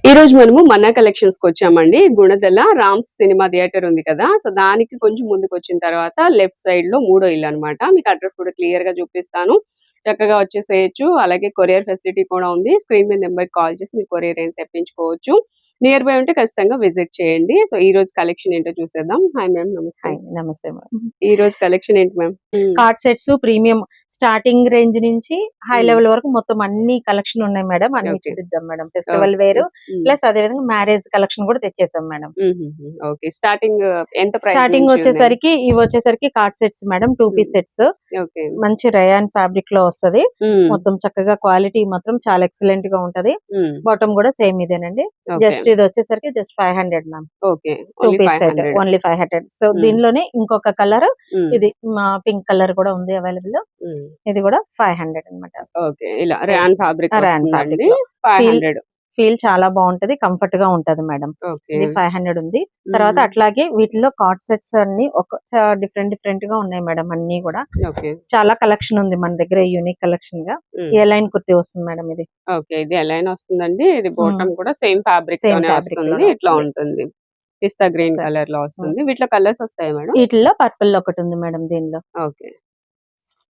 ఈ రోజు మనము మన్నా కలెక్షన్స్ కి వచ్చామండి. గుణదల రామ్స్ సినిమా థియేటర్ ఉంది కదా, సో దానికి కొంచెం ముందుకు వచ్చిన తర్వాత లెఫ్ట్ సైడ్ లో మూడో ఇల్లు అన్నమాట. మీకు అడ్రస్ కూడా క్లియర్ గా చూపిస్తాను, చక్కగా వచ్చేసేయచ్చు. అలాగే కొరియర్ ఫెసిలిటీ కూడా ఉంది. స్క్రీన్ మీద నెంబర్ కాల్ చేసి మీరు కొరియర్ అయినా తెప్పించుకోవచ్చు. నియర్ బై ఉంటే ఖచ్చితంగా విజిట్ చేయండి. సో ఈ రోజు కలెక్షన్ ఏంటో చూసేద్దాం. హాయ్ మ్యామ్, నమస్తే. హాయ్ నమస్తే మేడం. ఈ రోజు కలెక్షన్ ఏంటి ma'am? Co-ord sets premium starting range నుంచి హై Hmm. లెవెల్ వరకు మొత్తం అన్ని కలెక్షన్ ఉన్నాయి మేడం. అన్ని Okay. చూపిద్దాం madam. Festival Okay. Wear Hmm. Plus అదే విధంగా మ్యారేజ్ కలెక్షన్ కూడా తెచ్చేసాం మేడం. ఓకే, స్టార్టింగ్ ఎంత ప్రైస్ స్టార్టింగ్ వచ్చేసరికి ఇవి వచ్చేసరికి co-ord sets madam, 2 piece sets okay. మంచి రయాన్ ఫ్యాబ్రిక్ లో వస్తది. మొత్తం చక్కగా క్వాలిటీ మాత్రం చాలా ఎక్సలెంట్ గా ఉంటది. బాటమ్ కూడా సేమ్ ఇదేనండి. జస్ట్ ఇది వచ్చేసరికి just 500 ma'am. Okay, 2 piece set only 500. So దీనిలోనే ఇంకొక కలర్ ఇది పింక్ కలర్ కూడా ఉంది అవైలబుల్. ఇది కూడా 500 అన్నమాట. ఓకే, ఇలా rayon fabric rayon fabric 500. Feel చాలా బాగుంటది, కంఫర్ట్ గా ఉంటది మేడం. ఓకే, ఇది 500 ఉంది. తర్వాత అట్లాగే వీటిలో కార్డ్ సెట్స్ అన్ని ఒక డిఫరెంట్ గా ఉన్నాయి మేడం. అన్ని కూడా ఓకే. చాలా కలెక్షన్ ఉంది మన దగ్గర, యూనిక్ కలెక్షన్ గా. ఏ లైన్ కుర్తి వస్తుంది మేడం ఇది. ఓకే, ఇది అలైన్ వస్తుందండి. ఇది బాటమ్ కూడా సేమ్ ఫ్యాబ్రిక్ లోనే వస్తుంది. ఇట్లా ఉంటుంది, పిస్తా గ్రీన్ కలర్ లో వస్తుంది. వీటిలో కలర్స్ వస్తాయి మేడం? వీటిలో పర్పుల్ ఒకటి ఉంది మేడం దీనిలో. ఓకే,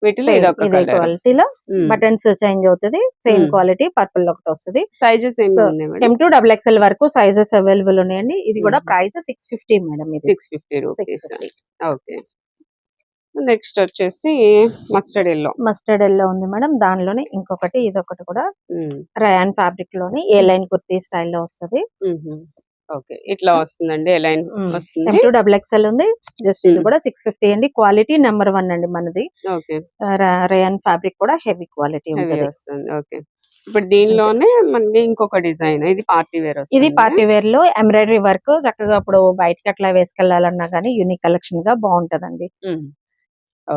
వీటిలో ఇదే క్వాలిటీలో బటన్స్ చేంజ్ అవుతుంది. సేమ్ క్వాలిటీ పర్పుల్ ఒకటి వస్తుంది. సైజెస్ ఏమి ఉన్నాయి మేడం? M2XXL వరకు సైజెస్ అవైలబుల్ ఉన్నాయండి. ఇది కూడా ప్రైస్ 650 మేడం. ఇది 650 రూపీస్. ఓకే, నెక్స్ట్ వచ్చేసి మస్టర్డ్ ఎల్లో ఉంది మేడం. దానిలోనే ఇంకొకటి ఇదొకటి కూడా రయాన్ ఫ్యాబ్రిక్ లోని ఏ లైన్ కుర్తీ స్టైల్లో వస్తుంది. ఓకే, ఇట్లా వస్తుందండి. ఏ లైన్ వస్తుంది. M2XXL ఉంది. జస్ట్ ఇది కూడా 650 అండి. క్వాలిటీ నెంబర్ 1 అండి మనది. ఓకే, రయాన్ ఫ్యాబ్రిక్ కూడా హెవీ క్వాలిటీ వస్తుంది. ఓకే, ఇప్పుడు దీనిలోనే మనకి ఇంకొక డిజైన్, ఇది పార్టీ వేర్ వస్తుంది. ఇది పార్టీ వేర్ లో ఎంబ్రాయిడరీ వర్క్ చక్కగా ఇప్పుడు బయటకి అట్లా వేసుకెళ్లాలన్నా గానీ యూనిక్ కలెక్షన్ గా బాగుంటదండి.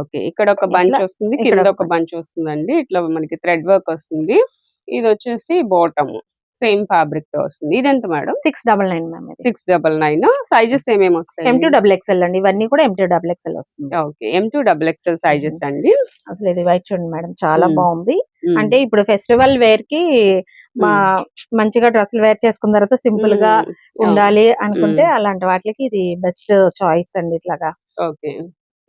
ఓకే, ఇక్కడ ఒక బంచ్ వస్తుంది, కింద ఒక బంచ్ వస్తుందండి. ఇట్లా మనకి థ్రెడ్ వర్క్ వస్తుంది. ఇది వచ్చేసి బాటమ్ సేమ్ ఫ్యాబ్రిక్ తో వస్తుంది. ఇది ఎంత మేడం? 699 మ్యామ్. 699. సైజెస్ ఏమేమి వస్తాయి? M2XXL అండి. ఇవన్నీ కూడా M2XXL వస్తుంది. ఓకే, M2XXL సైజెస్ అండి. అసలు ఇది వైట్ చూడండి మేడం, చాలా బాగుంది. అంటే ఇప్పుడు ఫెస్టివల్ వేర్ కి మంచిగా డ్రెస్సులు వేర్ చేసుకున్న తర్వాత సింపుల్ గా ఉండాలి అనుకుంటే అలాంటి వాటికి ఇది బెస్ట్ చాయిస్ అండి. ఇట్లాగా ఓకే,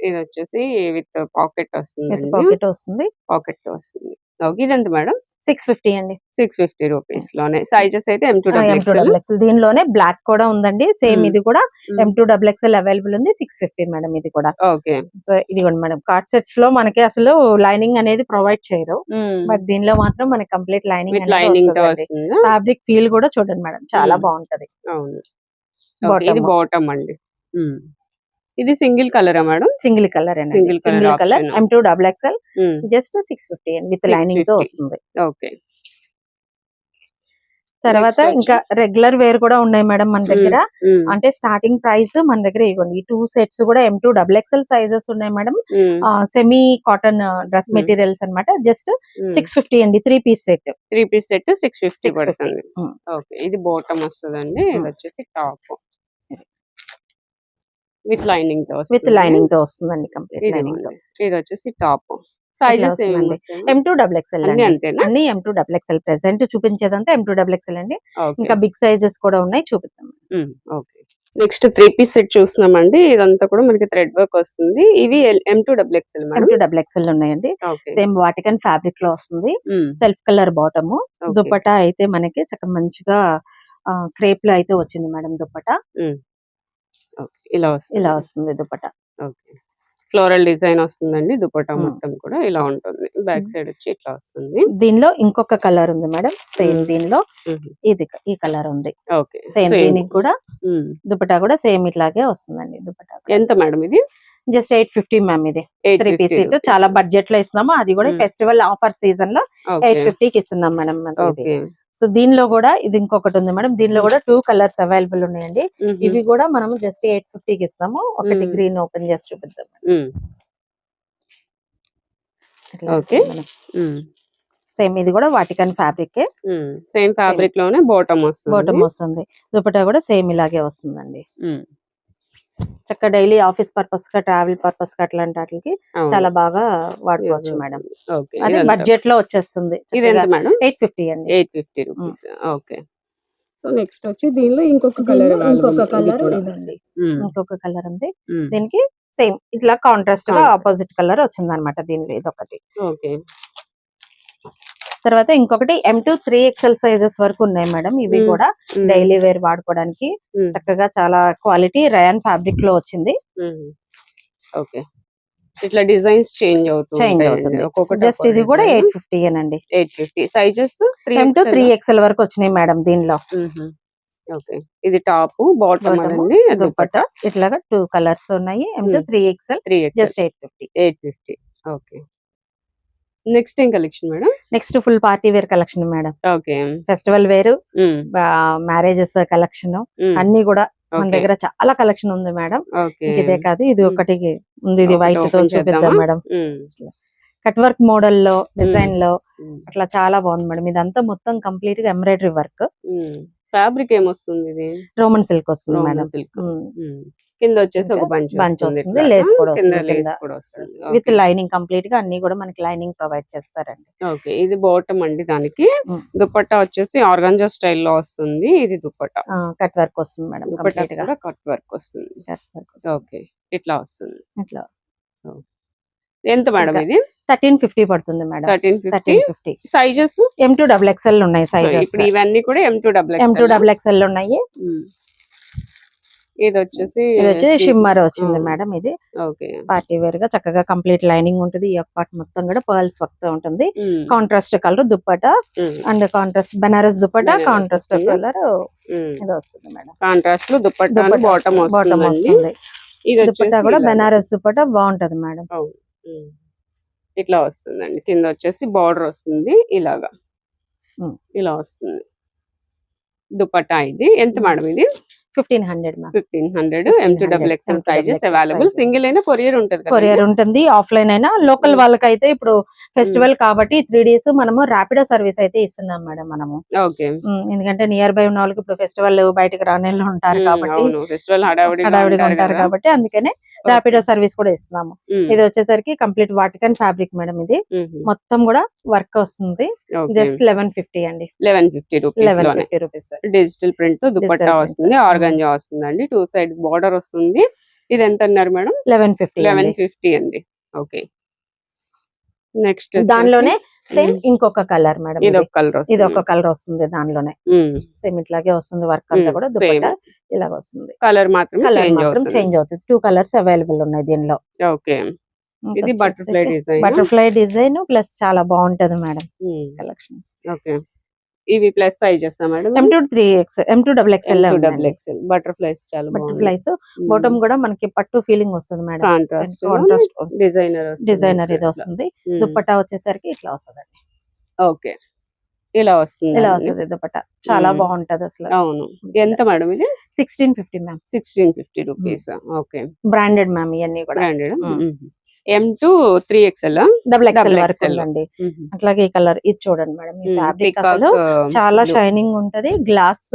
ఇది వచ్చేసి విత్ పాకెట్ వస్తుంది. పాకెట్ వస్తుంది. ఓకే, ఇది ఎంత మేడం? 650 అండి. 650 రూపీస్ లోనే. సైజెస్ అయితే M2XXL. దీనిలోనే బ్లాక్ కూడా ఉందండి. సేమ్ ఇది కూడా M2XXL అవైలబుల్ ఉంది. 650 మేడం. ఇది కూడా ఓకే. సో ఇది కూడా మేడం కార్డ్ సెట్స్ లో మనకి అసలు లైనింగ్ అనేది ప్రొవైడ్ చేయరు, బట్ దీనిలో మాత్రం మనకి కంప్లీట్ లైనింగ్ వస్తుంది. ఫ్యాబ్రిక్ ఫీల్ కూడా చూడండి మేడం, చాలా బాగుంటది. అవును, ఇది బాటమ్ అండి. ఇది సింగిల్ కలరా madam? Single colour. Single colour M2XXL just 650 అండి విత్ లైనింగ్ తో వస్తుంది. ఓకే, తర్వాత ఇంకా రెగ్యులర్ వేర్ కూడా ఉన్నాయి మేడం మన దగ్గర. అంటే స్టార్టింగ్ ప్రైస్ మన దగ్గర ఇవ్వండి. ఈ 2 సెట్స్ కూడా M2XXL సైజెస్ ఉన్నాయి madam. Semi cotton dress materials అన్నమాట. జస్ట్ 650 అండి. 3 పీస్ సెట్ 650 పడుతుంది. ఓకే, ఇది బాటమ్ వస్తుందండి. ఇది వచ్చేసి టాప్ విత్ లైనింగ్ తో వస్తుందండి. కంప్లీట్ లైనింగ్ తో. ఇది వచ్చేసి టాప్. సైజెస్ M2XXL అన్ని M2XXL. ప్రెసెంట్ చూపించేదంతా M2XXL అండి. ఇంకా బిగ్ సైజెస్ కూడా ఉన్నాయి, చూపిస్తాం. ఓకే, నెక్స్ట్ 3 పీస్ సెట్ చూస్తున్నామండి. ఇదంతా కూడా మనకి థ్రెడ్ వర్క్ వస్తుంది. ఇవి M2XXL ఉన్నాయండి. సేమ్ వాటికన్ ఫ్యాబ్రిక్ లో వస్తుంది. Self colour bottom. దుపట్టా అయితే మనకి చక్కగా మంచిగా క్రేప్ లో అయితే వచ్చింది మేడం దుపట్టా. ఇలా వస్తుంది దుపట్టా. ఓకే, ఫ్లోరల్ డిజైన్ వస్తుందండి. దుపట్టా మొత్తం కూడా ఇలా ఉంటుంది. బ్యాక్ సైడ్ వచ్చి ఇట్లా వస్తుంది. దీనిలో ఇంకొక కలర్ ఉంది మేడం. సేమ్ దీనిలో ఈ కలర్ ఉంది. ఓకే, సేమ్ దీనికి కూడా దుపట్టా కూడా సేమ్ ఇట్లాగే వస్తుందండి. దుపట్టా ఎంత మేడం? ఇది జస్ట్ 850 మ్యామ్. ఇది 3 పీస్ సెట్ చాలా బడ్జెట్ లో ఇస్తున్నాము. అది కూడా ఫెస్టివల్ ఆఫర్ సీజన్ లో 850 కి ఇస్తున్నాం మేడం. సో దీనిలో కూడా ఇది ఇంకొకటి ఉంది మేడం. దీనిలో కూడా 2 కలర్స్ అవైలబుల్ ఉన్నాయండి. ఇవి కూడా మనం జస్ట్ 850 కి ఇస్తాము. ఒకటి గ్రీన్ ఓపెన్ చేసి చూపిద్దాం. ఓకే, సేమ్ ఇది కూడా వాటికన్ ఫ్యాబ్రిక్. సేమ్ ఫ్యాబ్రిక్ లోనే బాటమ్ వస్తుంది. దుపట్టా కూడా సేమ్ ఇలాగే వస్తుందండి. చక్కగా డైలీ ఆఫీస్ పర్పస్ గా, ట్రావెల్ పర్పస్ గా అట్లాంటి వాటికి చాలా బాగా వాడుకోవచ్చు మేడం. అది బడ్జెట్ లో వచ్చేస్తుంది. ఇది ఎంత మేడం? 850 అండి. 850 రూపీస్. ఓకే, సో నెక్స్ట్ వచ్చి దీనిలో ఇంకొక కలర్ ఇంకొక కలర్ ఇదండి, ఇంకొక కలర్ ఉంది. దీనికి సేమ్ ఇట్లా కాంట్రాస్ట్ గా ఆపోజిట్ కలర్ వచ్చింది అనమాట దీనిలో ఇదొకటి. ఓకే. తర్వాత ఇంకొకటి M2 3XL సైజెస్ వరకు ఉన్నాయి మేడం. ఇవి కూడా డైలీ వేర్ వాడుకోవడానికి చక్కగా చాలా క్వాలిటీ రయాన్ ఫ్యాబ్రిక్ లో వచ్చింది. ఓకే. ఇట్లా డిజైన్స్ చేంజ్ అవుతుంది. జస్ట్ ఇది కూడా 850 ఏనండి. 850 సైజెస్ M2 3XL వరకు వచ్చినాయి మేడం దీనిలో. ఓకే. ఇది టాప్ బాటమ్ అండి. దుపట్టా ఇట్లాగా 2 కలర్స్ ఉన్నాయి. M2 3XL just 850. Okay. Next ఏం collection madam? Next full party wear collection madam. Okay. Festival wear, marriages collection అన్ని కూడా మన దగ్గర చాలా కలెక్షన్ ఉంది మేడం. ఇదే కాదు, ఇది ఒకటి ఉంది. ఇది వైట్ తో చూపిద్దాం మేడం. కట్ వర్క్ మోడల్ లో డిజైన్ లో అట్లా చాలా బాగుంది మేడం. ఇదంతా మొత్తం కంప్లీట్ గా ఎంబ్రాయిడరీ వర్క్. ఫ్యాబ్రిక్ ఏమొస్తుంది? ఇది రోమన్ సిల్క్ వస్తుంది మేడం. కింద వచ్చేసి ఒక బంచ్ వస్తుంది, లేస్ కూడా వస్తుంది విత్ లైనింగ్. కంప్లీట్ గా అన్ని కూడా మనకి లైనింగ్ ప్రొవైడ్ చేస్తారండి. ఓకే. ఇది బాటమ్ అండి. దానికి దుపట్టా వచ్చేసి ఆర్గాంజా స్టైల్లో వస్తుంది. ఇది దుపట్టా కట్ వర్క్ వస్తుంది మేడం. దుపట్టా కట్ వర్క్ వస్తుంది. ఓకే. ఇట్లా వస్తుంది. ఇట్లా ఎంత మేడం ఇది? 1350 పడుతుంది మేడం. 1350 సైజెస్ M2 XXL ఉన్నాయి సైజెస్. ఇప్పుడు ఇవన్నీ కూడా M2 XXL ఉన్నాయి. ఇది వచ్చేసి షిమ్మర్ వచ్చింది మేడం. ఇది ఓకే. పార్టీ వేర్ గా చక్కగా కంప్లీట్ లైనింగ్ ఉంటుంది. ఈ యొక్క పార్ట్ మొత్తం కూడా పర్ల్స్ వర్క్ తో ఉంటుంది. Contrast colour dupatta and contrast Banaras dupatta contrast colour ఇది వస్తుంది మేడం. కాంట్రాస్ట్ లో దుపట్టా బాటమ్ వస్తుంది. ఇది దుపట్టా కూడా బెనారస్ దుపట్టా బాగుంటది మేడం. ఇట్లా వస్తుందండి. కింద వచ్చేసి బార్డర్ వస్తుంది. ఇలాగా ఇలా వస్తుంది దుపట్టా. ఇది ఎంత మేడం? ఇది 1500 1500 M2 XXL sizes available. Single అయినా కొరియర్ ఉంటుంది. కొరియర్ ఉంటుంది. ఆఫ్లైన్ అయినా. లోకల్ వాళ్ళకైతే ఇప్పుడు ఫెస్టివల్ కాబట్టి 3 days మనము ర్యాపిడో సర్వీస్ అయితే ఇస్తున్నాం మేడం మనము. ఓకే. ఎందుకంటే నియర్ బై ఉన్న వాళ్ళకి ఇప్పుడు ఫెస్టివల్ బయటకు రానేళ్ళు ఉంటారు కాబట్టి, ఫెస్టివల్ హడావిడిగా ఉంటారు కాబట్టి అందుకనే ర్యాపిడో సర్వీస్ కూడా ఇస్తున్నాము. ఇది వచ్చేసరికి కంప్లీట్ వాటికన్ ఫ్యాబ్రిక్ మేడం. ఇది మొత్తం కూడా వర్క్ వస్తుంది. జస్ట్ 1150 అండి. 1150 రూపీస్. డిజిటల్ ప్రింట్ దుపట్టా వస్తుంది. ఆర్గాంజా వస్తుందండి. 2 సైడ్ బార్డర్ వస్తుంది. ఇది ఎంత అన్నారు మేడం? 1150 అండి. ఓకే. నెక్స్ట్ దానిలోనే సేమ్ ఇంకొక కలర్ మేడం. ఇది ఒక కలర్ వస్తుంది. దానిలోనే సేమ్ ఇట్లాగే వస్తుంది. వర్క్ అంతా కూడా దుపట్టా ఇలాగ వస్తుంది. కలర్ మాత్రం చేంజ్ అవుతుంది. 2 కలర్స్ అవైలబుల్ ఉన్నాయి దీనిలో. ఓకే. ఇది బటర్ఫ్లై డిజైన్ ప్లస్ చాలా బాగుంటది మేడం కలెక్షన్. ఓకే. ఇవి plus sizes madam? M2 XXL butterflies చాలా బటర్ఫ్లైస్. బాటమ్ కూడా మనకి పట్టు ఫీలింగ్ వస్తుంది మేడం. కాంట్రాస్ట్ డిజైనర్ ఇది వస్తుంది. దుపట్టా వచ్చేసరికి ఇట్లా వస్తుందండి. ఓకే. ఇలా వస్తుంది దుపట్టా. చాలా బాగుంటది అసలు. అవును. ఎంత మేడం ఇది? 1650 ma'am. 1650 rupees. Okay. Branded ma'am. ఇవన్నీ కూడా బ్రాండెడ్. M2 3XL వరకు ఉందండి. అట్లాగే ఈ కలర్ ఇది చూడండి మేడం. ఈ ఫ్యాబ్రిక్ అసలు చాలా షైనింగ్ ఉంటది. గ్లాస్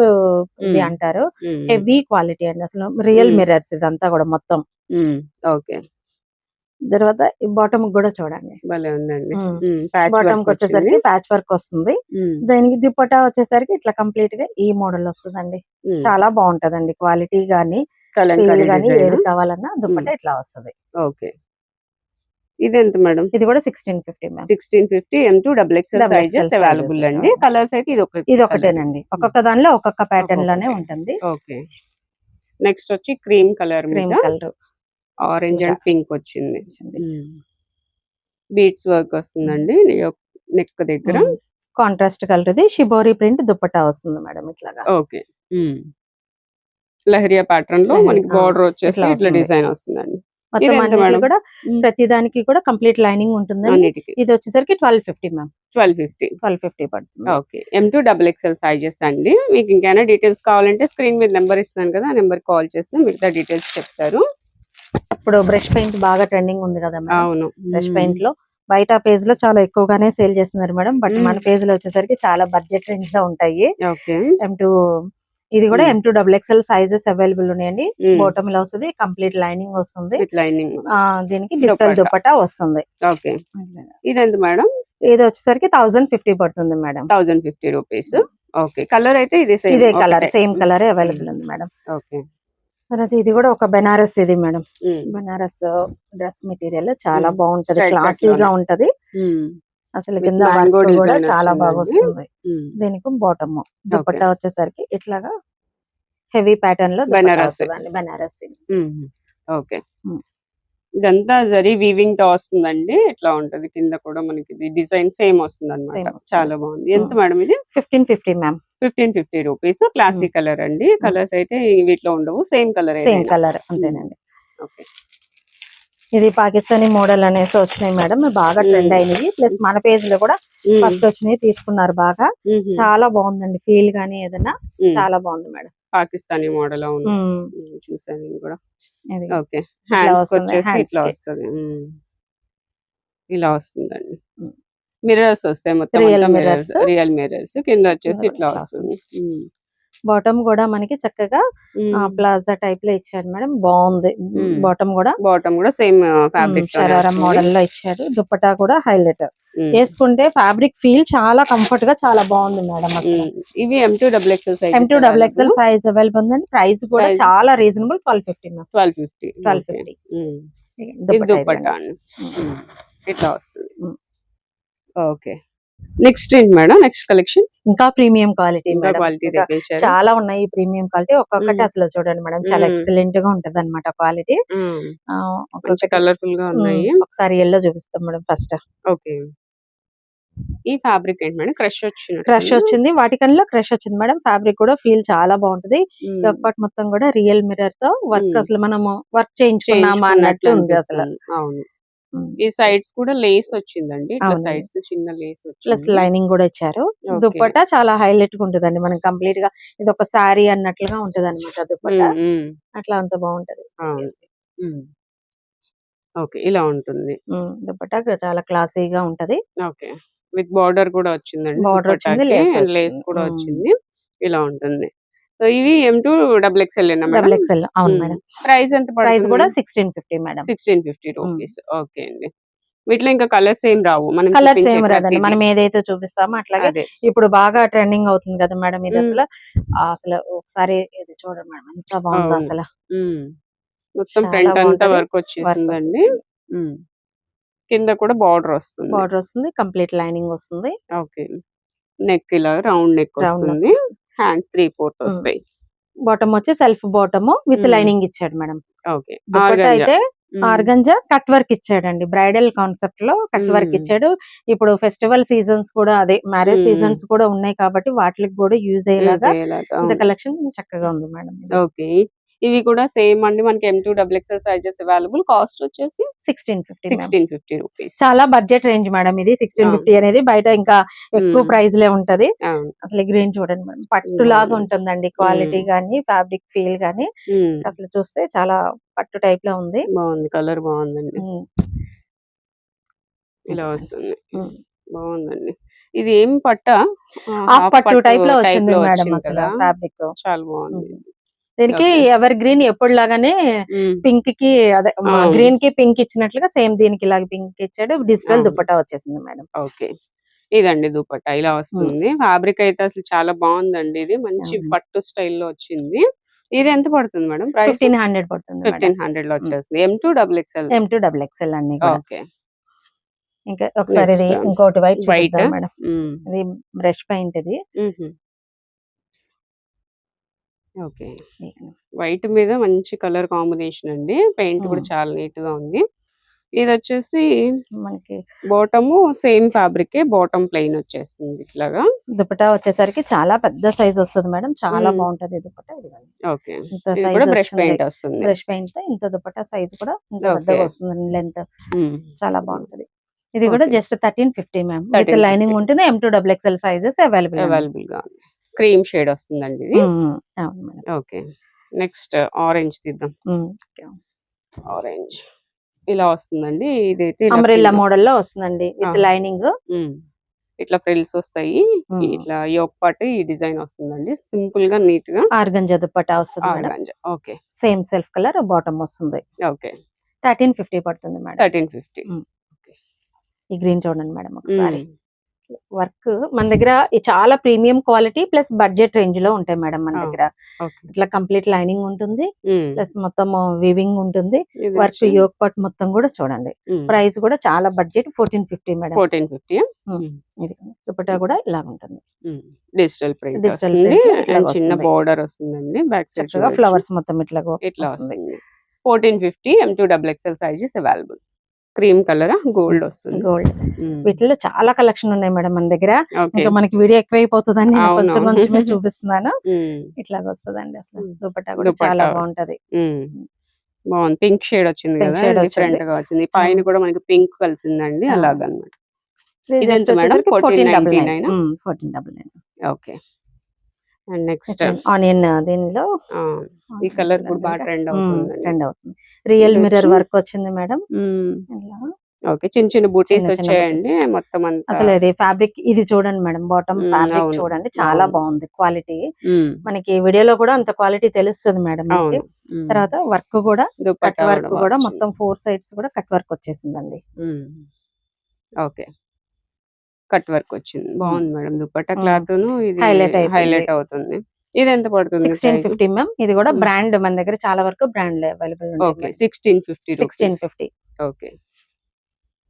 ఇది అంటారు. హెవీ క్వాలిటీ అండి. అసలు రియల్ మిర్రర్స్ ఇదంతా కూడా మొత్తం. ఓకే. తర్వాత ఈ బాటమ్ కూడా చూడండి. భలే ఉందండి. బాటమ్ వచ్చేసరికి ప్యాచ్ వర్క్ వస్తుంది. దానికి దుపట్టా వచ్చేసరికి ఇట్లా కంప్లీట్ గా ఈ మోడల్ వస్తుందండి. చాలా బాగుంటదండి. క్వాలిటీ గానీ ఏది కావాలన్నా దుపట్టా ఇట్లా వస్తుంది. ఓకే. ఇది ఎంత మేడం? ఇది కూడా 1650 ma'am. 1650 M2 XXL sizes available అండి. కలర్స్ అయితే ఇది ఒకటేనండి. ఒక్కొక్క దానిలో ఒక్కొక్క ప్యాటర్న్ లోనే ఉంటుంది. ఓకే. నెక్స్ట్ వచ్చి cream colour orange and pink వచ్చింది. బీట్స్ వర్క్ వస్తుందండి నెక్ దగ్గర. కాంట్రాస్ట్ కలర్ ఇది. షిబోరి ప్రింట్ దుపట్టా వస్తుంది మేడం ఇట్లాగా. ఓకే. లహరియా ప్యాటర్న్ లో మనకి బార్డర్ వచ్చేసి ఇట్లా డిజైన్ వస్తుందండి. కూడా ప్రతి దానికి కూడా కంప్లీట్ లైనింగ్ ఉంటుంది. ఇది వచ్చేసరికి 1250 మ్యామ్. 1250 పడుతుంది. ఓకే. M2 XXL సైజెస్ అండి. మీకు ఇంకైనా డీటెయిల్స్ కావాలంటే స్క్రీన్ మీద నెంబర్ ఇస్తాను కదా, ఆ నెంబర్ కాల్ చేస్తే మిగతా డీటెయిల్స్ చెప్తారు. ఇప్పుడు బ్రష్ పెయింట్ బాగా ట్రెండింగ్ ఉంది కదా మేడం. అవును. బ్రష్ పెయింట్ లో బయట పేజ్ లో చాలా ఎక్కువగానే సేల్ చేస్తున్నారు మేడం. బట్ మన పేజ్ లో వచ్చేసరికి చాలా బడ్జెట్ రేంజ్ లో ఉంటాయి. M2 ఇది కూడా M2 XXL సైజెస్ అవైలబుల్ ఉన్నాయండి. బాటమ్ ఇలా వస్తుంది. కంప్లీట్ లైనింగ్ వస్తుంది. దీనికి డిజిటల్ దుపట్టా వస్తుంది. ఓకే. ఇది ఎంత మేడం? ఇది వచ్చేసరికి 1050 పడుతుంది మేడం. 1050 రూపీస్. ఓకే. కలర్ అయితే ఇదే సేమ్ ఇదే కలర్, సేమ్ కలర్ అవైలబుల్ ఉంది మేడం. ఓకే. తర్వాత ఇది కూడా ఒక బెనారస్ ఇది మేడం. బెనారస్ డ్రెస్ మెటీరియల్ చాలా బాగుంటది, క్లాసీగా ఉంటది. అసలు కింద వర్క్ కూడా చాలా బాగా వస్తుంది. దీనికి బాటమ్ దుపట్టా వచ్చేసరికి ఇట్లాగా హెవీ ప్యాటర్న్ లో బెనారస్ బెనారస్. ఓకే. ఇదంతా జరీ వీవింగ్ తో వస్తుందండి. ఇట్లా ఉంటది. కింద కూడా మనకి డిజైన్ సేమ్ వస్తుంది అనమాట. చాలా బాగుంది. ఎంత మేడం ఇది? 1550 మ్యామ్. 1550 రూపీస్. క్లాసిక్ కలర్ అండి. కలర్స్ అయితే వీటిలో ఉండవు, సేమ్ కలర్. సేమ్ కలర్ అంతేనండి. ఓకే. ఇది పాకిస్తానీ మోడల్ అనేసి వచ్చినాయి మేడం, బాగా ట్రెండ్ అయినవి. ప్లస్ మన పేజ్ లో కూడా ఫస్ట్ వచ్చినాయి, తీసుకున్నారు బాగా. చాలా బాగుందండి, ఫీల్ గానీ ఏదైనా చాలా బాగుంది మేడం. పాకిస్తానీ మోడల్ అవును, చూసాను నేను కూడా. ఓకే. హ్యాండ్స్ వచ్చేసి ఇట్లా వస్తుంది, ఇలా వస్తుందండి. మిర్రర్స్ వస్తాయి, మొత్తం రియల్ మిర్రర్స్. కింద వచ్చేసి ఇట్లా వస్తుంది. బాటమ్ కూడా మనకి చక్కగా ప్లాజా టైప్ లో ఇచ్చాడు మేడం, బాగుంది. బాటమ్ కూడా సేమ్ ఫ్యాబ్రిక్ షరారా మోడల్ లో ఇచ్చాడు. దుపట్టా కూడా హైలైట్, వేసుకుంటే ఫ్యాబ్రిక్ ఫీల్ చాలా కంఫర్ట్ గా చాలా బాగుంది మేడం. ఇవి M2XXL size, M2XXL size available ఉందండి. ప్రైస్ కూడా చాలా రీజనబుల్, 1250. 1250 దుపట్టా ఇట్లా వస్తుంది. ఓకే. నెక్స్ట్ ఏంటి మేడం? నెక్స్ట్ కలెక్షన్ ఇంకా ప్రీమియం క్వాలిటీ మేడం, తెప్పించారు. చాలా ఉన్నాయి ఈ ప్రీమియం క్వాలిటీ. ఒక్కొక్కటి అసలు చూడండి మేడం, చాలా ఎక్సలెంట్ గా ఉంటది అనమాట క్వాలిటీ. కలర్ఫుల్ గా ఉన్నాయి. ఒకసారి ఎల్లో చూపిస్తాం మేడం ఫస్ట్. ఓకే. ఈ ఫ్యాబ్రిక్ ఏంటి మేడం? క్రష్ వచ్చింది, వాటికల్లో క్రష్ వచ్చింది మేడం. ఫ్యాబ్రిక్ కూడా ఫీల్ చాలా బాగుంటది. ఒకటి మొత్తం కూడా రియల్ మిర్రర్ తో వర్క్, అసలు మనము వర్క్ చేయించుకున్నామా అన్నట్టు ఉంది అసలు. అవును. ఈ సైడ్స్ కూడా లేస్ వచ్చిందండి, సైడ్స్ చిన్న లేస్ వచ్చింది, ప్లస్ లైనింగ్ కూడా ఇచ్చారు. దుపట్టా చాలా హైలైట్ గా ఉంటదండి, మనం కంప్లీట్ గా ఇది ఒక సారీ అన్నట్లుగా ఉంటది అనమాట దుపట్టా. అట్లా అంత బాగుంటది. ఓకే, ఇలా ఉంటుంది. దుపట్టా చాలా క్లాసీగా ఉంటది. ఓకే. విత్ బార్డర్ కూడా వచ్చిందండి, బార్డర్ వచ్చింది, లేస్ కూడా వచ్చింది. ఇలా ఉంటుంది. సో ఇవి M2XXL అవును మేడం. ప్రైస్ ఎంత? ప్రైస్ కూడా 1650 మేడం. 1650 రూపీస్. ఓకే అండి. వీటిలో ఇంకా కలర్స్ ఏం రావు, కలర్స్ ఏం రాదండి. మనం ఏదైతే చూపిస్తామో అట్లాగే. ఇప్పుడు బాగా ట్రెండింగ్ అవుతుంది కదా మేడం ఇది. అసలు ఒకసారి ఇది చూడండి మేడం, ఎంత బాగుందో అసలు. మొత్తం ఫ్రంట్ అంతా వర్క్ వచ్చేసిందండి. కింద కూడా బార్డర్ వస్తుంది, కంప్లీట్ లైనింగ్ వస్తుంది. ఓకే. నెక్ ఇలా రౌండ్ నెక్ వస్తుంది. హ్యాండ్స్ 3/4 వస్తాయి. బాటమ్ వచ్చి సెల్ఫ్ బాటమ్ విత్ లైనింగ్ ఇచ్చాడు మేడం. ఓకే. దుపట్టా అయితే ఆర్గంజా కట్ వర్క్ ఇచ్చాడండి, బ్రైడల్ కాన్సెప్ట్ లో కట్ వర్క్ ఇచ్చాడు. ఇప్పుడు ఫెస్టివల్ సీజన్స్ కూడా, అదే మ్యారేజ్ సీజన్స్ కూడా ఉన్నాయి కాబట్టి వాటికి కూడా యూజ్ అయ్యేలాగా ఇంత కలెక్షన్ చక్కగా ఉంది మేడం. ఓకే. ఇవి కూడా సేమ్ అండి, మనకి M2XXL సైజెస్ అవైలబుల్. కాస్ట్ వచ్చేసి 1650 రూపీస్. చాలా బడ్జెట్ రేంజ్ మేడం ఇది. 1650 అనేది బయట ఇంకా ఎక్కువ ప్రైస్ లే ఉంటది. అసలు గ్రీన్ చూడండి మేడం, పట్టు లాగా ఉంటుందండి క్వాలిటీ గానీ, ఫ్యాబ్రిక్ ఫీల్ గానీ. అసలు చూస్తే చాలా పట్టు టైప్ లో ఉంది, బాగుంది. కలర్ బాగుందండి, ఇలా వస్తుంది. బాగుందండి. ఇది ఏం పట్టా? హాఫ్ పట్టు టైప్ లో వచ్చింది మేడం. అసలు ఫ్యాబ్రిక్ చాలా బాగుంది. దీనికి ఎవర్ గ్రీన్ ఎప్పుడు లాగానే పింక్ కి, అదే గ్రీన్ కి పింక్ ఇచ్చినట్లుగా సేమ్ దీనికి ఇలాగ పింక్ ఇచ్చాడు. డిజిటల్ దుపట్టా వచ్చేసింది మేడం. ఓకే. ఇదండి దుపట్టా, ఇలా వస్తుంది. ఫ్యాబ్రిక్ అయితే అసలు చాలా బాగుందండి. ఇది మంచి పట్టు స్టైల్లో వచ్చింది. ఇది ఎంత పడుతుంది మేడం? 1500 పడుతుంది. 1500 లో వచ్చేస్తుంది. M2XXL అన్ని. ఓకే. ఇంకా ఒకసారి ఇది ఇంకోటి వైట్ మేడం, ఇది బ్రష్ పెయింట్. ఇది ఓకే. వైట్ మీద మంచి కలర్ కాంబినేషన్ అండి. పెయింట్ కూడా చాలా నీట్ గా ఉంది. ఇది వచ్చేసి మనకి bottom same fabric, bottom plain వచ్చేస్తుంది. ఇట్లాగా దుపట్టా వచ్చేసరికి చాలా పెద్ద సైజ్ వస్తుంది మేడం, చాలా బాగుంటది దుపట్టా. ఓకే. ఇది కూడా బ్రష్ పెయింట్ వస్తుంది. బ్రష్ పెయింట్ తో ఇంత దుపట్టా సైజ్ కూడా ఇంత పెద్దగా వస్తుంది, లెంత్ చాలా బాగుంటది. ఇది కూడా జస్ట్ 1350 మ్యామ్, విత్ లైనింగ్ ఉంటుంది. M2XXL సైజెస్ అవైలబుల్ గా క్రీమ్ షేడ్ వస్తుందండి ఇది. ఓకే. నెక్స్ట్ ఆరెంజ్ తీద్దాం. ఆరెంజ్ ఇలా వస్తుందండి. ఇదైతే అంబ్రెల్లా మోడల్ లో వస్తుందండి, విత్ లైనింగ్. ఇట్లా ఫ్రిల్స్ వస్తాయి, ఇట్లా యోక్ పార్ట్ ఈ డిజైన్ వస్తుందండి. సింపుల్ గా నీట్ గా ఆర్గంజా దుపట్టా వస్తుంది. Okay. Same self colour bottom వస్తుంది. ఓకే. 1350 పడుతుంది మేడం. 1350. ఈ గ్రీన్ చూడండి మేడం ఒకసారి, వర్క్ మన దగ్గర చాలా premium quality plus budget range లో ఉంటాయి మేడం మన ఆ, దగ్గర. ఓకే. ఇట్లా కంప్లీట్ లైనింగ్ ఉంటుంది, ఉమ్, ప్లస్ మొత్తం వీవింగ్ ఉంటుంది. ఇది వర్క్ వచ్చి యోక్ పాట్ మొత్తం కూడా చూడండి. ప్రైస్ కూడా చాలా బడ్జెట్ 1450 మేడం. 1450. ఇది దుపట్టా కూడా ఇలా ఉంటుంది, డిజిటల్ ప్రింట్ డిజిటల్ వస్తుంది ప్రింట్ ఇట్లా అండ్ చిన్న వస్తుంది. బార్డర్ వస్తుందండి. బ్యాక్ సైడ్ చక్కగా ఫ్లవర్స్ మొత్తం ఇట్లా ఇట్లా వస్తుంది. వస్తుంది. 1450 M2 XXL sizes available. Cream colour gold వస్తుంది. గోల్డ్ వీటిలో చాలా కలెక్షన్ ఉన్నాయి మేడం మన దగ్గర. ఓకే. ఇంకా మనకి వీడియో ఎక్కువైపోతుందని నేను అవును. కొంచెం కొంచెమే చూపిస్తున్నాను. ఉమ్, ఇట్లాగ వస్తుందండి. అసలు ఉమ్. దుపట్టా కూడా చాలా దుపట్టా బాగుంటది. ఉమ్, బాగుంది. పింక్ షేడ్ వచ్చింది పింక్ కదా, షేడ్ డిఫరెంట్ వచ్చింది. గా వచ్చింది. పైన కూడా మనకి పింక్ కలిసిందండి, ఆ. అలాగనమాట. ఇది ఇది ఎంత just మేడం? వచ్చేసరికి 1499. 1499. ఓకే. అండ్ నెక్స్ట్ ఆనియన్ దీనిలో ఈ కలర్ కూడా బాగా ట్రెండ్ అవుతుందండి. ట్రెండ్ అవుతుంది. రియల్ ఇది మిర్రర్ వచ్చి- వర్క్ వచ్చింది మేడం. ఇలా ఓకే, చిన్న చిన్న బూటీస్ చిన్న చిన్న వచ్చాయండి మొత్తం అంతా. అసలు ఇది ఫ్యాబ్రిక్ ఇది చూడండి మేడం, బాటమ్ ఫ్యాబ్రిక్ అవును. చూడండి, చాలా బాగుంది. బాగుంది క్వాలిటీ. ఉమ్, మనకి వీడియోలో కూడా అంత క్వాలిటీ తెలుస్తుంది మేడం మనకి. అవును. తర్వాత వర్క్ కూడా కట్ దుపట్టా వర్క్ కూడా వచ్చింది. మొత్తం 4 సైడ్స్ కూడా కట్ వర్క్ వచ్చేసిందండి. ఓకే, కట్ వర్క్ వచ్చింది. బాగుంది మేడం. దుపట్టా క్లాత్ ఇది హైలైట్ అయిపోయింది. హైలైట్ అవుతుంది. ఇది ఎంత పడుతుంది? 1650 మ్యామ్. ఇది కూడా మ్మ్. బ్రాండ్ మన దగ్గర చాలా వరకు brand available okay, 1650 rupees. 1650. Okay.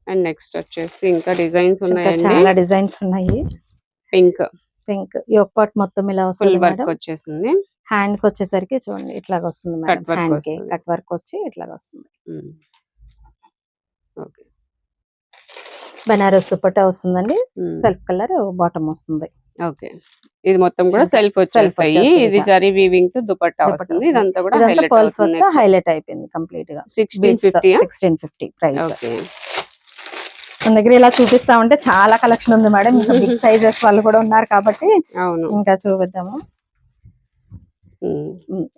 And next వచ్చేసి ఇంకా డిజైన్స్ ఇంకా ఉన్నాయండి. చాలా డిజైన్స్ ఉన్నాయి. పింక్ పింక్ యోక్ పాట్ మొత్తం ఇలా ఫుల్ వస్తుంది వర్క్ మేడం. వచ్చేసింది. హ్యాండ్ కి వచ్చేసరికి చూడండి ఇట్లాగ వస్తుంది మేడం. కట్ వర్క్ హ్యాండ్ కి వస్తుంది. కట్ వర్క్ వచ్చి ఇట్లాగ వస్తుంది. ఓకే. బనారస్ దుపట్టా వస్తుందండి. సెల్ఫ్ కలర్ బాటమ్ వస్తుంది. ఓకే, ఇది మొత్తం కూడా ఇంకా సెల్ఫ్ self వచ్చేస్తాయి. వచ్చేస్తుంది ఇది ఇక. జరీ వీవింగ్ తో దుపట్టా దుపట్టా వస్తుంది. వస్తుంది. ఇదంతా కూడా ఇదంతా హైలైట్ పర్ల్స్ అవుతుంది. వర్క్ హైలైట్ అయిపోయింది కంప్లీట్ గా. 1650. 1650 ప్రైస్. ఓకే. మన దగ్గర ఇలా చూపిస్తా ఉంటే చాలా కలెక్షన్ ఉంది మేడం. ఇంకా బిగ్ సైజెస్ వాళ్ళు కూడా ఉన్నారు కాబట్టి అవును. ఇంకా చూపిద్దాము.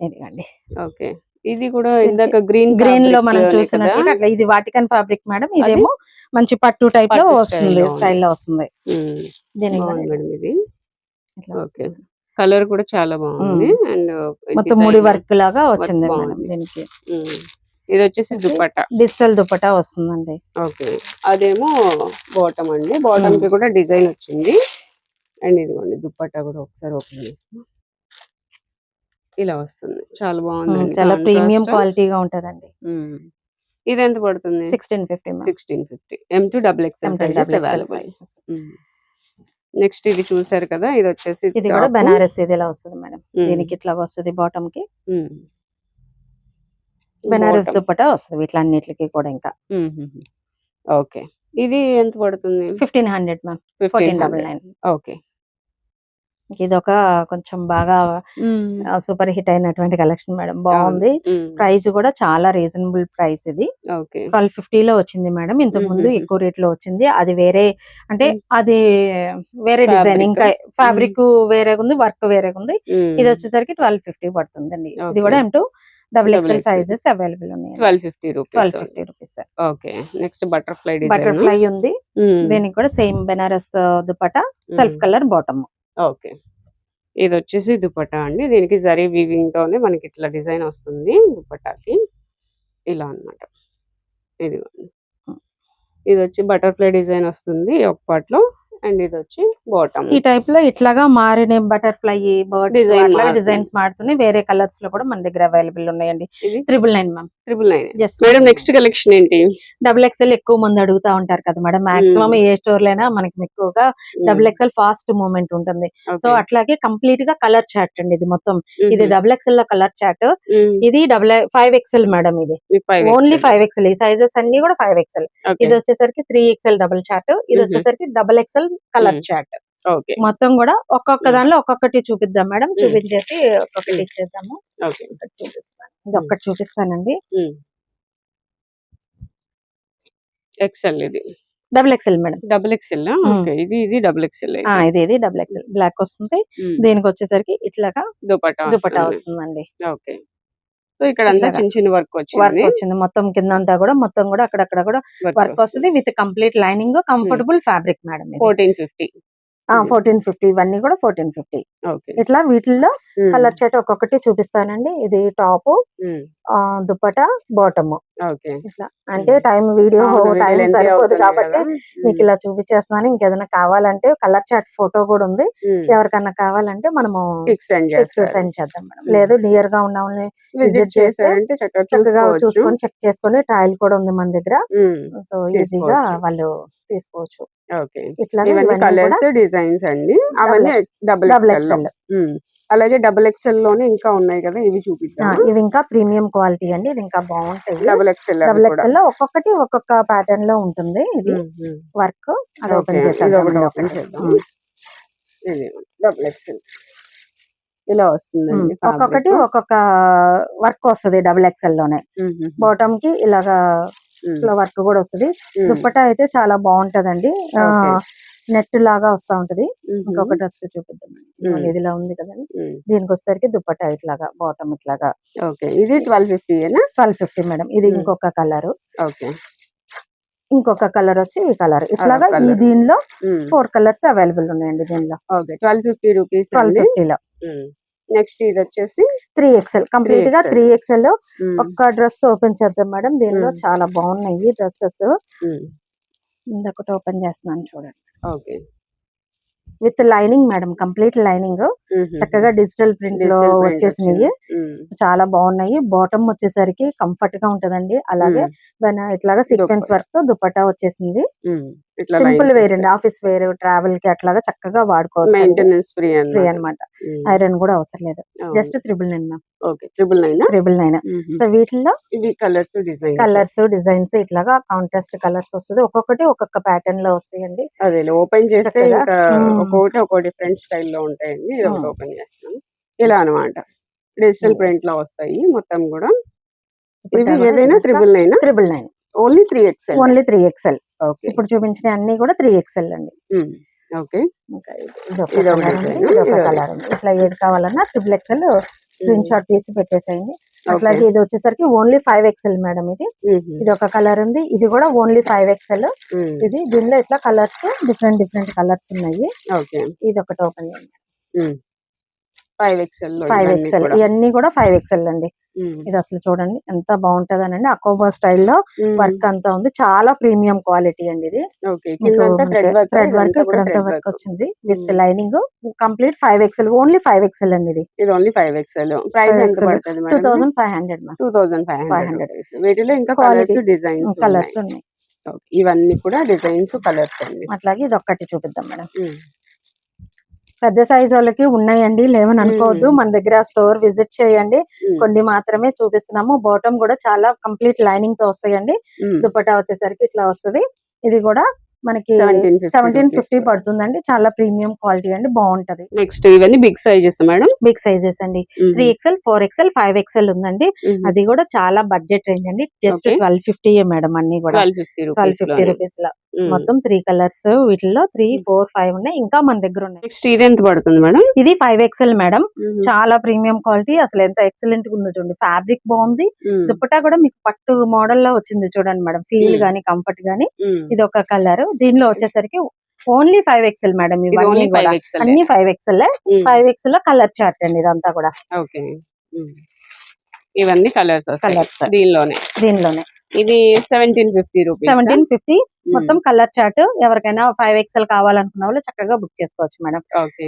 ఇదిగండి. ఓకే, ఇది కూడా ఇందాక గ్రీన్ లో మనం చూసినట్లుగా అట్లా ఇది వాటికన్ ఫ్యాబ్రిక్ మేడం. ఇదేమో మంచి పట్టు టైప్ లో పట్టు వస్తుంది, స్టైల్లో వస్తుంది. దీని మేడం ఇది. ఓకే, కలర్ కూడా చాలా బాగుంది. అండ్ మొత్తం ముడి వర్క్ లాగా వచ్చింది మేడం దీనికి. ఇది వచ్చేసి దుపట్టా, డిజిటల్ దుపట్టా వస్తుందండి. ఓకే. అదేమో బాటమ్ అండి. బాటమ్ కి కూడా డిజైన్ వచ్చింది. అండ్ ఇదిగోండి దుపట్టా కూడా ఒకసారి ఓపెన్ చేస్తాం. ఇలా వస్తుంది, చాలా బాగుందండి. చాలా ప్రీమియం క్వాలిటీగా ఉంటదండి. ఇది ఎంత పడుతుంది? 1650. 1650 M2 XXL sizes available. Next ఇది చూసారు కదా, ఇది వచ్చేసి ఇది కూడా బనారస్ ఇది ఇలా వస్తుంది మేడం. దీనికి ఇట్లా వస్తుంది బాటమ్ కి. బనారస్ దుపట్టా వస్తుంది వీటిలన్నిటికి కూడా. ఇంకా ఓకే, ఇది ఎంత పడుతుంది? 1500 మ్యామ్. 1499. ఓకే. ఇది ఒక కొంచెం బాగా సూపర్ హిట్ అయినటువంటి కలెక్షన్ మేడం. బాగుంది. ప్రైస్ కూడా చాలా రీజనబుల్ ప్రైస్. ఇది 1250 లో వచ్చింది మేడం. ఇంతకు ముందు ఎక్కువ రేట్ లో వచ్చింది. అది వేరే, అంటే అది వేరే డిజైన్, ఇంకా ఫ్యాబ్రిక్ వేరే ఉంది, వర్క్ వేరే ఉంది. ఇది వచ్చేసరికి 1250 పడుతుందండి. ఇది కూడా M2 XXL సైజెస్ అవైలబుల్ ఉన్నాయి. 1250 రూపీస్. ఓకే. నెక్స్ట్ బటర్ఫ్లై ఉంది. దీనికి కూడా same Banaras dupatta, self colour bottom. Okay, ఇది వచ్చేసి దుపట్టా అండి. దీనికి జరీ వీవింగ్ తోనే మనకి ఇట్లా డిజైన్ వస్తుంది దుపట్టాకి. ఇలా అన్నమాట. ఇది వచ్చి బటర్ఫ్లై డిజైన్ వస్తుంది ఒక పార్ట్ లో. అండ్ ఇది వచ్చి బాటమ్. ఈ టైప్ లో ఇట్లాగా మారిన బటర్ఫ్లై బర్డ్స్ డిజైన్స్ మారుతున్నాయి. వేరే కలర్స్ లో కూడా మన దగ్గర అవైలబుల్ ఉన్నాయండి. 999 మ్యామ్. 999. మేడం నెక్స్ట్ కలెక్షన్ ఏంటి? XXL ఎక్కువ మంది అడుగుతా ఉంటారు కదా మేడం. మాక్సిమం ఏ స్టోర్ లైనా మనకి ఎక్కువగా XXL ఫాస్ట్ మూవ్మెంట్ ఉంటుంది. సో అట్లాగే కంప్లీట్ గా కలర్ చార్ట్ అండి ఇది మొత్తం. ఇది XXL లో కలర్ చార్ట్. ఇది 5XL మేడం. ఇది ఓన్లీ 5XL. ఈ సైజెస్ అన్ని కూడా 5XL. ఇది వచ్చేసరికి 3XL డబుల్ చార్ట్. ఇది వచ్చేసరికి XXL కలర్ చార్ట్. మొత్తం కూడా ఒక్కొక్క దానిలో ఒక్కొక్కటి చూపిద్దాం మేడం. చూపించేసి ఒక్కొక్కటి ఇచ్చేద్దాము. చూపిస్తాను, ఇది ఒక్కటి చూపిస్తానండి. XL ఇది XXL మేడం. XXL. ఓకే, ఇది XXL. ఇది XXL బ్లాక్ వస్తుంది. దీనికి వచ్చేసరికి ఇట్లాగా దుపట్టా వస్తుందండి. ఓకే. సో ఇక్కడ అంతా చిన్న చిన్న వర్క్ వచ్చింది. మొత్తం కింద అంతా కూడా మొత్తం కూడా అక్కడక్కడ కూడా వర్క్ వస్తుంది with complete lining, comfortable fabric madam. 1450. 1450. ఇవన్నీ కూడా 1450. ఓకే. ఇట్లా వీటిల్లో కలర్ చార్ట్ ఒక్కొక్కటి చూపిస్తానండి. ఇది టాప్, దుపట్టా, బాటమ్. ఓకే. ఇట్లా అంటే టైం వీడియో టైం సరిపోదు కాబట్టి మీకు హ్మ్. ఇలా చూపించేస్తున్నాను. ఇంకేదైనా కావాలంటే కలర్ చార్ట్ ఫోటో కూడా ఉంది. ఎవరికన్నా కావాలంటే మనము పిక్స్ సెండ్ పిక్స్ చేస్తారు. సెండ్ చేద్దాం మేడం. లేదు నియర్ గా ఉన్న వాళ్ళని విజిట్ విజిట్ చేస్తే చేశారంటే చక్కగా చక్కగా చూసుకోవచ్చు. చూసుకొని చెక్ చేసుకొని ట్రయల్ కూడా ఉంది మన దగ్గర. హ్మ్. సో ఈజీగా తీసుకోవచ్చు. వాళ్ళు తీసుకోవచ్చు. ఓకే. ఇట్లాగా ఇవన్నీ ఇవన్నీ కూడా కలర్స్, డిజైన్స్ అండి. అవన్నీ డబుల్ డబుల్ ఎక్స్ఎల్‌లో. ఎక్స్ఎల్. హ్మ్. అలాగే డబుల్ ఎక్స్ఎల్‌లోనే ఇంకా ఉన్నాయి కదా! ఇవి చూపిద్దామా? ఇవి ఇంకా ప్రీమియం క్వాలిటీ అండి. ఇది ఇంకా బాగుంటాయి. డబుల్ ఎక్స్ఎల్ అవి డబుల్ కూడా. ఎక్స్ఎల్ లో ఒక్కొక్కటి ఒక్కొక్క ప్యాటర్న్ లో ఉంటుంది. ఇది హ్మ్. హ్మ్. వర్క్ అది ఓకే. ఓపెన్ ఇదొకటి చేసేద్దాం. ఓపెన్ చేద్దాం. ఇది డబుల్ ఎక్స్ఎల్. ఇలా వస్తుందండి ఒక్కొక్కటి ఫ్యాబ్రిక్. ఒక్కొక్క వర్క్ వస్తది డబుల్ ఎక్స్ఎల్ లోనే. హుహుహు. బాటమ్ కి ఇలాగా హ్మ్. వర్క్ కూడా వస్తది. హ్మ్. దుప్పటా అయితే చాలా బాగుంటదండి. ఓకే. నెట్ లాగా వస్తా ఉంటది. హుహు. ఇంకొక డ్రెస్ చూపిద్దాం. హ్మ్. ఇదిలా ఉంది కదండి. హ్మ్. దీనికి వచ్చేసరికి దుప్పటా ఇట్లాగా బాటమ్ ఇట్లాగా ఓకే. ఇది 1250 ఏనా? 1250 మేడం. ఇది హ్మ్. ఇంకొక కలర్. ఓకే. ఇంకొక కలర్ వచ్చి ఈ కలర్. అదొక ఇట్లాగా ఈ కలర్. దీనిలో హ్మ్. 4 కలర్స్ అవైలబుల్ ఉన్నాయండి దీనిలో. ఓకే. 1250 రూపీస్ అండి. 1250లో హ్మ్. నెక్స్ట్ ఇదొచ్చేసి 3XL కంప్లీట్ గా 3XL. 3XL. హ్మ్. ఒక్క డ్రెస్ ఓపెన్ చేద్దాం మేడం. దీనిలో హ్మ్. చాలా బాగున్నాయి డ్రెస్సెస్. హ్మ్. ఇందొకటి ఓపెన్ చేస్తున్నాను చూడండి. Okay. With lining madam. Complete lining. హుహుహు. చక్కగా డిజిటల్ ప్రింట్ లో డిజిటల్ ప్రింట్ వచ్చేసినాయి. వచ్చింది. హ్మ్. చాలా బాగున్నాయి. బాటమ్ వచ్చేసరికి కంఫర్ట్ గా ఉంటదండి. అలాగే హ్మ్. ఇట్లాగా సీక్వెన్స్ దుప్పట్టా. వర్క్ తో దుపట్టా వచ్చేసింది. హ్మ్. ఇట్లా సింపుల్ లైన్స్ వేర్ అండి. వస్తాయి. ఆఫీస్ వేర్, ట్రావెల్ కి అట్లాగా చక్కగా వాడుకోవచ్చు అండి. మెయింటెనెన్స్ ఫ్రీ ఫ్రీ అన్నమాట. అన్నమాట. హ్మ్. ఐరన్ కూడా అవసరం లేదు. అవును. Just 999 ma'am. ఓకే. 999 999. హుహు. సో వీటిల్లో ఇవి కలర్స్, డిజైన్స్. కలర్స్, డిజైన్స్ ఇట్లాగా కాంట్రాస్ట్ కలర్స్ వస్తది. ఒక్కొక్కటి ఒక్కొక్క ప్యాటర్న్ లో వస్తాయండి. అదేలే ఓపెన్ చేస్తే చక్కగా ఇంకా ఒక్కో డిఫరెంట్ స్టైల్‌లో ఉంటాయండి. ఇదొకటి ఓపెన్ చేస్తాను. ఇలా అన్నమాట. డిజిటల్ ప్రింట్‌లో వస్తాయి మొత్తం గూడా. ఇవి ఏదైనా 999 999. Only 3XL. Only 3XL. Okay. ఇప్పుడు చూపించిన అన్ని కూడా 3XL అండి. హ్మ్. ఓకే. ఇంకా ఇదొక ఇదొక కలర్ ఉంది. డిజైన్. ఇదొక ఇదొక కలర్ ఉంది. ఇట్లా ఏది కావాలన్నా XXL స్క్రీన్ షాట్ తీసి పెట్టేసేయండి. ఓకే. అట్లాగే ఇది వచ్చేసరికి ఓన్లీ 5XL మేడం ఇది. హుహు. ఇది ఒక కలర్ ఉంది. ఇది కూడా ఓన్లీ 5XL. హ్మ్. ఇది దీనిలో ఇట్లా కలర్స్ డిఫరెంట్ కలర్స్ ఉన్నాయి. ఓకే. ఇది ఒకటి ఓపెన్ చేయండి. హ్మ్. 5XLలో ఇవన్నీ 5XL కూడా. ఇవన్నీ కూడా 5XL అండి. హ్మ్. ఇది అసలు చూడండి ఎంత బాగుంటదనండి. అకోబా స్టైల్లో హ్మ్. వర్క్ అంతా ఉంది. చాలా ప్రీమియం క్వాలిటీ అండి ఇది. ఓకే. మీకు కిందంతా థ్రెడ్ వర్క్. థ్రెడ్ వర్క్ ఇదంతా కూడా ఇక్కడంతా థ్రెడ్ వర్క్ వర్క్. వచ్చింది విత్ హ్మ్. Lining. Complete 5XL only 5XL అండి ఇది. ఇది ఓన్లీ 5XL. ప్రైస్ ఎంత 5XL పడతది మేడం ఇది? 2500 మ్యామ్. 2500 500 రూపీస్. వీటిలో ఇంకా క్వాలిటీ కలర్స్, డిజైన్స్ ఉన్నాయి. కలర్స్ ఉన్నాయి. ఓకే. ఇవన్నీ కూడా డిజైన్స్, కలర్స్ అండి. అట్లాగే ఇది ఒక్కటి చూపిద్దాం మేడం. హ్మ్. పెద్ద సైజ్ వాళ్ళకి ఉన్నాయండి, లేవని అనుకోవద్దు. మన దగ్గర స్టోర్ విజిట్ చేయండి. హ్మ్. కొన్ని మాత్రమే చూపిస్తున్నాము. బాటమ్ కూడా చాలా కంప్లీట్ లైనింగ్ తో వస్తాయండి. హ్మ్. దుపట్టా వచ్చేసరికి ఇట్లా వస్తది. ఇది కూడా మనకి 1750 పడుతుందండి. చాలా ప్రీమియం క్వాలిటీ అండి. బాగుంటది. నెక్స్ట్ ఇవన్నీ big sizes madam. Big sizes అండి. 3XL, 4XL, 5XL ఉందండి. అది కూడా చాలా బడ్జెట్ రేంజ్ అండి. Just okay. 1250 మేడం అన్ని కూడా 1250 రూపీస్ లో మొత్తం 3 కలర్స్. వీటిలో 3, 4, 5 ఉన్నాయి. ఇంకా మన దగ్గర ఉన్నాయి. నెక్స్ట్ ఇది ఎంత పడుతుంది మేడం? ఇది 5XL మేడం. చాలా ప్రీమియం క్వాలిటీ. అసలు ఎంత ఎక్సలెంట్ గా ఉందో చూడండి. ఫ్యాబ్రిక్ బాగుంది. దుపట్టా కూడా మీకు పట్టు మోడల్ లో వచ్చింది చూడండి మేడం. ఫీల్ గానీ కంఫర్ట్ గానీ. ఇది ఒక కలర్. దీనిలో వచ్చేసరికి ఓన్లీ 5XL మేడం. ఇవన్నీ కూడా అన్ని 5XL. 5XL లో కలర్ చార్ట్ అండి ఇదంతా కూడా. ఓకే. ఇవన్నీ కలర్స్ వస్తాయి దీనిలోనే. ఇది 1750 రూపీస్. 1750 మొత్తం కలర్ చార్ట్. ఎవరికైనా 5XL కావాలనుకున్న వాళ్ళు చక్కగా బుక్ చేసుకోవచ్చు మేడం. ఓకే.